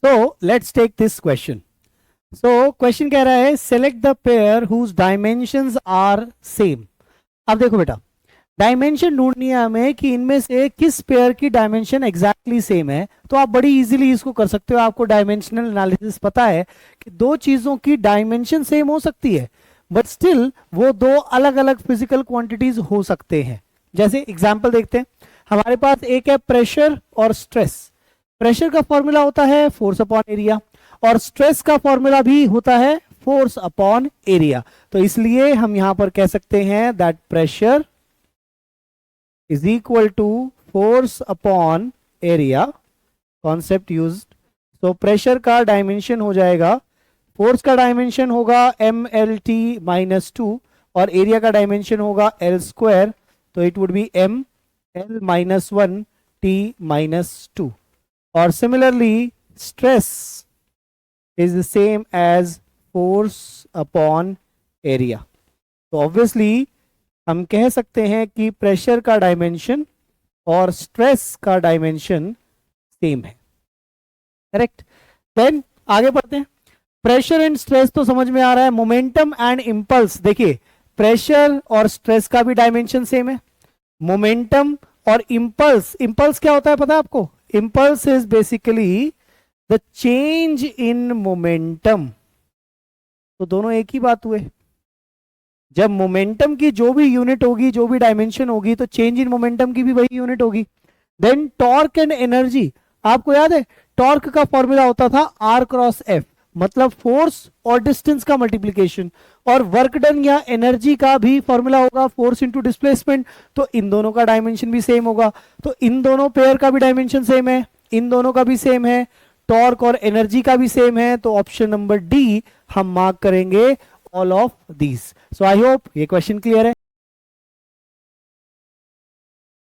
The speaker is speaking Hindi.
So let's take this question. So question कह रहा है select the pair whose dimensions are same. अब देखो बेटा, डायमेंशन ढूंढनी है हमें कि इनमें से किस पेयर की डायमेंशन एग्जैक्टली सेम है. तो आप बड़ी इजीली इसको कर सकते हो. आपको डायमेंशनल एनालिसिस पता है कि दो चीजों की डायमेंशन सेम हो सकती है बट स्टिल वो दो अलग अलग फिजिकल क्वांटिटीज हो सकते हैं. जैसे एग्जांपल देखते हैं. हमारे पास एक है प्रेशर और स्ट्रेस. प्रेशर का फॉर्मूला होता है फोर्स अपॉन एरिया और स्ट्रेस का फॉर्मूला भी होता है फोर्स अपॉन एरिया. तो इसलिए हम यहां पर कह सकते हैं that pressure is equal to force upon area. Concept used. तो प्रेशर का डायमेंशन हो जाएगा, फोर्स का डायमेंशन होगा mlt माइनस 2 और एरिया का डायमेंशन होगा l स्क्वायर. तो it would be m l minus 1 t minus 2. और similarly stress is the same as force upon area. तो ऑब्वियसली हम कह सकते हैं कि प्रेशर का डायमेंशन और स्ट्रेस का डायमेंशन सेम है. करेक्ट. देन आगे बढ़ते हैं. प्रेशर एंड स्ट्रेस तो समझ में आ रहा है. Momentum and impulse. देखिए प्रेशर और स्ट्रेस का भी डायमेंशन सेम है. मोमेंटम और इंपल्स. इंपल्स क्या होता है पता है आपको? Impulse is basically the change in momentum. तो दोनों एक ही बात हुए. जब मोमेंटम की जो भी यूनिट होगी, जो भी डायमेंशन होगी, तो चेंज इन मोमेंटम की भी वही यूनिट होगी. Then torque and energy. आपको याद है टॉर्क का फॉर्मूला होता था R क्रॉस F, मतलब फोर्स और डिस्टेंस का मल्टीप्लीकेशन. और वर्क डन या एनर्जी का भी फॉर्मूला होगा फोर्स इंटू डिस्प्लेसमेंट. तो इन दोनों का डायमेंशन भी सेम होगा. तो इन दोनों पेयर का भी डायमेंशन सेम है, इन दोनों का भी सेम है, टॉर्क और एनर्जी का भी सेम है. तो ऑप्शन नंबर डी हम मार्क करेंगे all of these. So I hope ये क्वेश्चन क्लियर है.